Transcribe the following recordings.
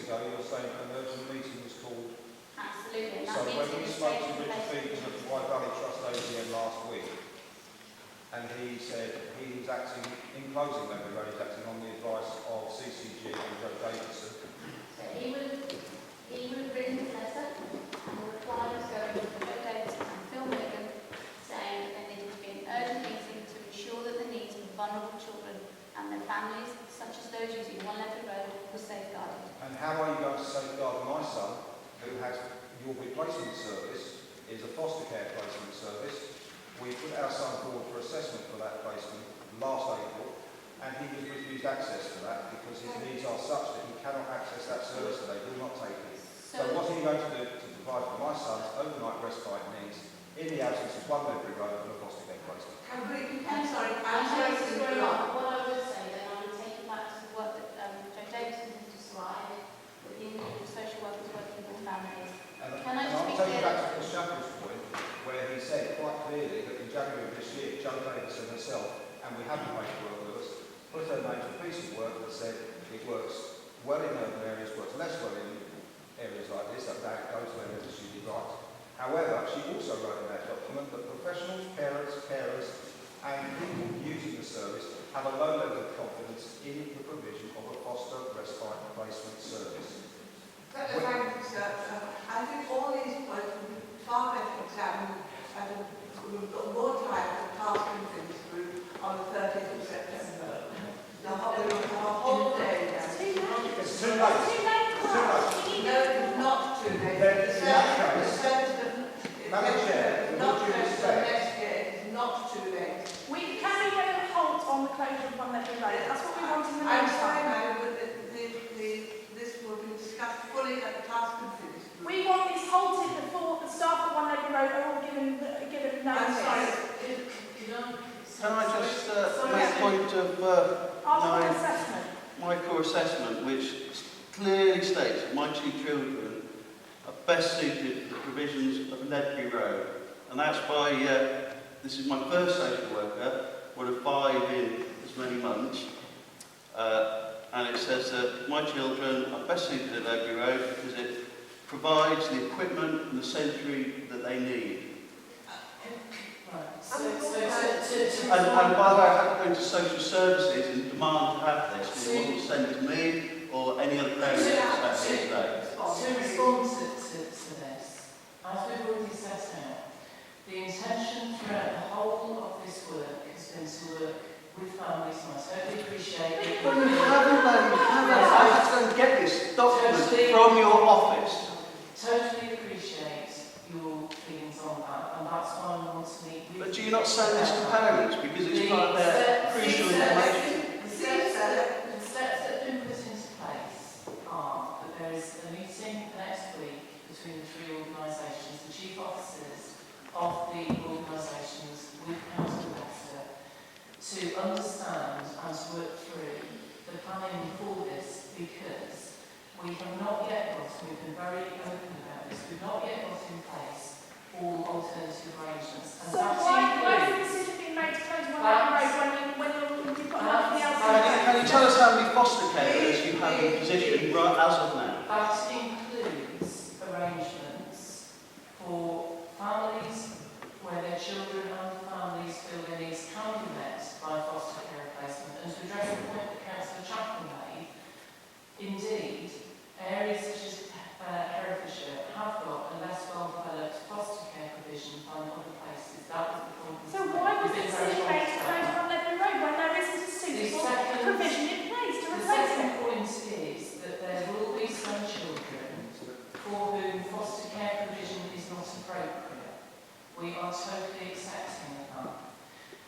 ago, you were saying an urgent meeting was called. Absolutely. And So that when we meeting is spoke to taking Richard place. Peters of the Wye Valley Trust AGM last week, and he said he was acting, in closing Ledbury Road, he's acting on the advice of CCG and Joe Davidson. So he would have written his letter, and the reply was going to Joe Davidson and Phil Milligan, saying that there needed to be an urgent meeting to ensure that the needs of vulnerable children and their families, such as those using 1 Ledbury Road, were safeguarded. And how are you going to safeguard my son, who has your replacement service, is a foster care placement service? We put our son forward for assessment for that placement last April, and he was refused access to that because his needs are such that he cannot access that service, and they will not take it. So what are you going to do to provide for my son's overnight respite needs in the absence of 1 Ledbury Road and a foster care placement? I'm sorry to interrupt. What I would say then, I would take it back to the work that Joe Davidson has described with the individual social workers working with families. Can I just be I'll take you clear? back to Chris Chappell's point, where he said quite clearly that in January of this year, Joe Davidson herself, and we have the paperwork with us, put her name to a piece of work that said it works well in urban areas, works less well in areas like this, that goes where there's a student right. However, she also wrote in that document that professionals, parents, carers, and people using the service have a low level of confidence in the provision of a foster respite placement service. Thank you, sir. I think all these points will be far better examined, and we've got more time for the task conference group on the 30th of September. The whole day now. It's too late. It's too late. No, it's not too late. Then The in that service, Madam Chair, not would you just for respect- next year, it's not too late. Can we get a halt on the closure of 1 Ledbury Road? That's what we want in the I'm sorry, meantime. madam, but this will be discussed fully at the task conference group. We want this halted before the staff at 1 Ledbury Road are all given I'm notice. sorry. Can I just make a point of After assessment. my core assessment, which clearly states that my 2 children are best suited for the provisions of Ledbury Road, and that's by, this is my first social worker, one of 5 in as many months, and it says that my children are best suited at Ledbury Road because it provides the equipment and the sensory that they need. And by the way, I had to go into social services and demand to have this, and it wasn't sent to me or any other parent that's sat here today. To respond to this, as we've already set out, the intention throughout the whole of this work has been to work with families, and I totally appreciate it. Well, you haven't, I have to go and get this document from your office. Totally appreciate your feelings on that, and that's why I want to meet with But do you not send this to parents because it's part of their crucial information? The steps that have been put into place are that there is a meeting next week between the 3 organisations, the chief officers of the organisations with council officer, to understand and to work through the planning for this, because we have not yet got, we've been very open about this, we've not yet got in place all alternative arrangements. And So why is the decision being made to close 1 Ledbury Road when you've got nothing else? Can you tell us how many foster carers you have in position right as of now? That includes arrangements for families where their children and families feel their needs can be met by foster care placement. And to address the point that Councillor Chaplin made, indeed, areas such as Herefordshire have got a less well-developed foster care provision than other places. That was the point. So why was the decision made to close 1 Ledbury Road when there isn't a suitable provision in place to The replace second it? point is that there will be some children for whom foster care provision is not appropriate. We are totally accepting of that.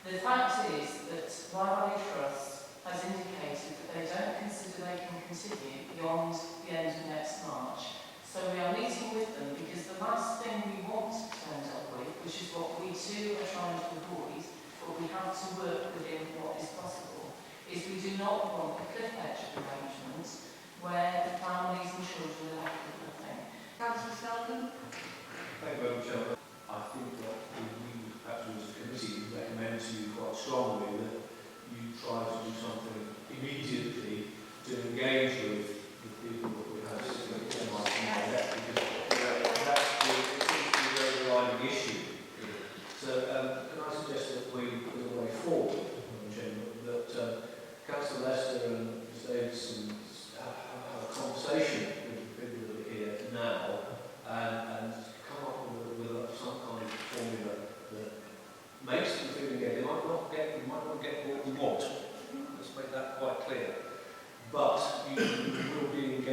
The fact is that Lloyd-Hayes Trust has indicated that they don't consider they can continue beyond the end of next March. So we are meeting with them because the last thing we want to end up with, which is what we too are trying to avoid, but we have to work within what is possible, is we do not want a cliff edge arrangement where families and children are left with nothing. Councillor Selden? Thank you, Madam Chair. I think that we, perhaps as a committee, recommend to you quite strongly that you try to do something immediately to engage with the people that we have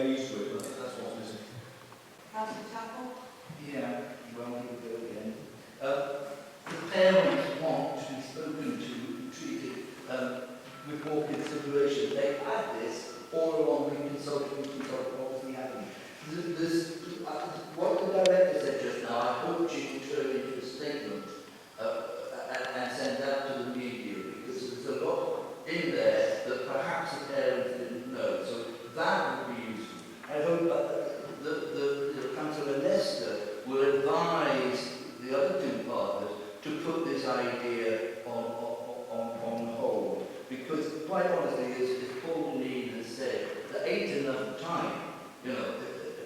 used to it, but that's what's missing. Councillor Chapel? Yeah, well, here we go again. The parents want to be spoken to, treated with more consideration. They had this all along, we consulted, obviously haven't. What the director said just now, I hope she will turn into a statement and send that to the media, because there's a lot in there that perhaps the parents didn't know. So that would be useful. I hope the Councillor Lester will advise the other two partners to put this idea on hold. Because quite honestly, as Paul Dean has said, there ain't enough time. You know,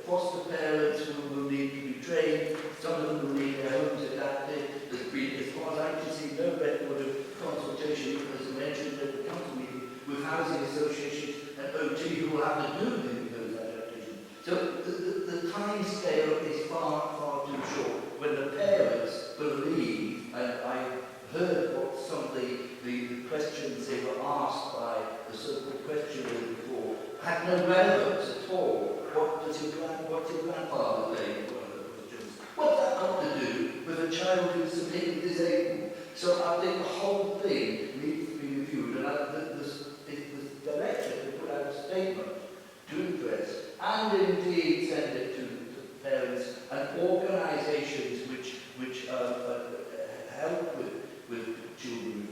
foster parents who will need to be trained, some of them will need their homes adapted. There's been, as far as I can see, no record of consultation, as mentioned at the council meeting, with housing associations and OT who will have to do those adaptations. So the time scale is far too short. When the parents believe, and I heard what some of the questions they were asked by the so-called questioners before had no relevance at all. What's your grandfather saying? What's that got to do with a child who's severely disabled? So I think the whole thing needs to be reviewed, and the director to put out a statement to address, and indeed send it to parents and organisations which help with children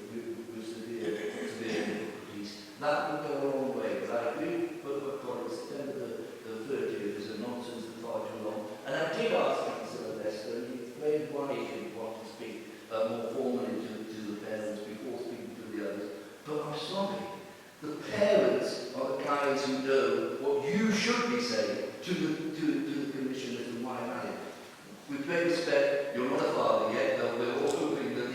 with severe difficulties. That would go a long way, but I agree with what colleagues September the 30th is a nonsense and far too long. And I did ask Councillor Lester, and he explained why he didn't want to speak more formally to the parents before speaking to the others. But I'm sorry, the parents are the guys who know what you should be saying to the commissioners and why married. With great respect, you're not a father yet, though we're all hoping that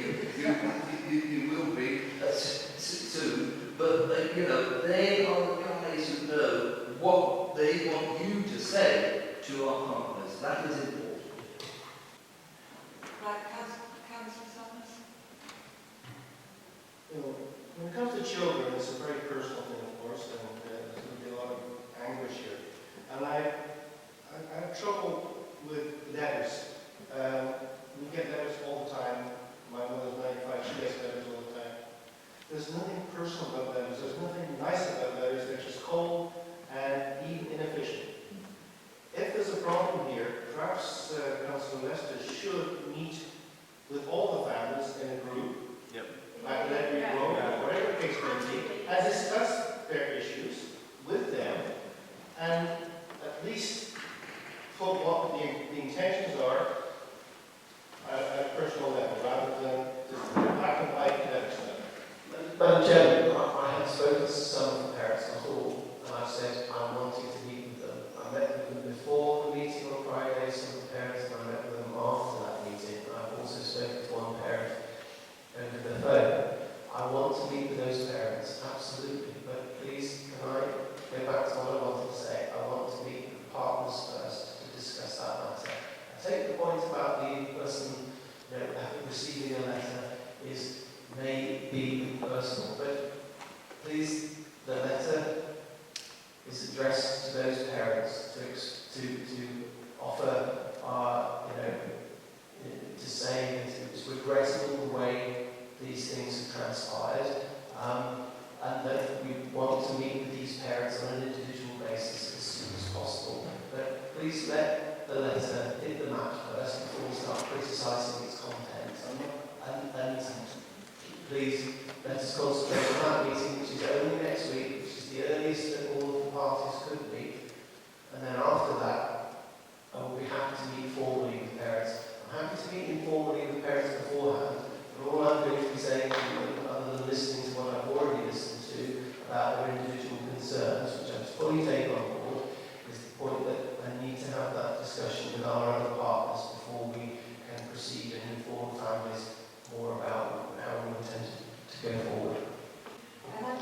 you will be soon. But you know, they are the guys who know what they want you to say to our partners. That is important. Right, Councillor Summers? You know, when it comes to children, it's a very personal thing, of course, and there's going to be a lot of anguish here. And I have trouble with letters. We get letters all the time. My mother's 95, she gets letters all the time. There's nothing personal about letters. There's nothing nice about letters. They're just cold and even inefficient. If there's a problem here, perhaps Councillor Lester should meet with all the families in a group, like Ledbury Road, whatever the case may be, and discuss their issues with them, and at least put what the intentions are at a personal level, rather than just black and white letters. Madam Chairman, I have spoken to some of the parents, not all, and I've said I'm wanting to meet with them. I met with them before the meeting on Friday, some of the parents, and I met with them after that meeting. I've also spoken to one parent over the phone. I want to meet with those parents, absolutely, but please can I go back to what I wanted to say? I want to meet with the partners first to discuss that matter. I take the point about the person, you know, receiving a letter may be personal, but please, the letter is addressed to those parents to offer to say that it's regrettable the way these things have transpired, and that we want to meet with these parents on an individual basis as soon as possible. But please let the letter hit the mat first before we start criticising its content. And please let us concentrate on that meeting, which is only next week, which is the earliest that all of the parties could meet. And then after that, I will be happy to meet formally with parents. I'm happy to meet informally with parents beforehand. But all I'm going to be saying to them, other than listening to what I've already listened to about their individual concerns, which I fully take on board, is the point that I need to have that discussion with our other partners before we can proceed and inform families more about how we intend to go forward.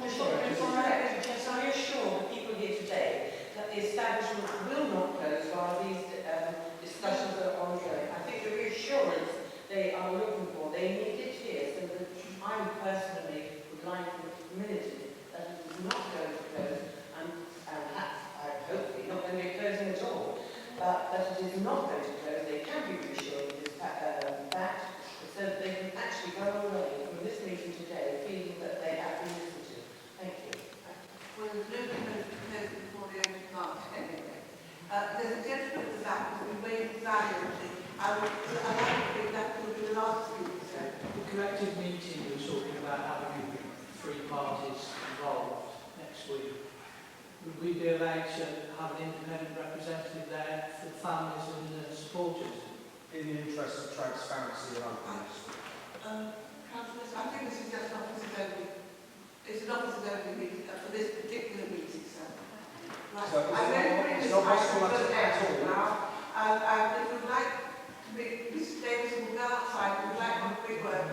Before I reassure the people here today but that it is not going to close. They can be reassured of this that, so that they can actually go away from this meeting today feeling that they have been listened to. Thank you. Well, there's no proposal before the end of March anyway. There's a gentleman at the back who's been waiting valiantly. I would like to think that will be the last speaker, sir. The collective meeting was talking about having three parties involved next week. Would we be allowed to have an independent representative there for the families and the supporters? In the interest of transparency and openness. Councillors, I think this is just an officers only. It's an officers only meeting for this particular meeting, sir. Right. So it's not possible at all. Now, and if you'd like to be, Mr. Davis will go outside, we'd like one quick word.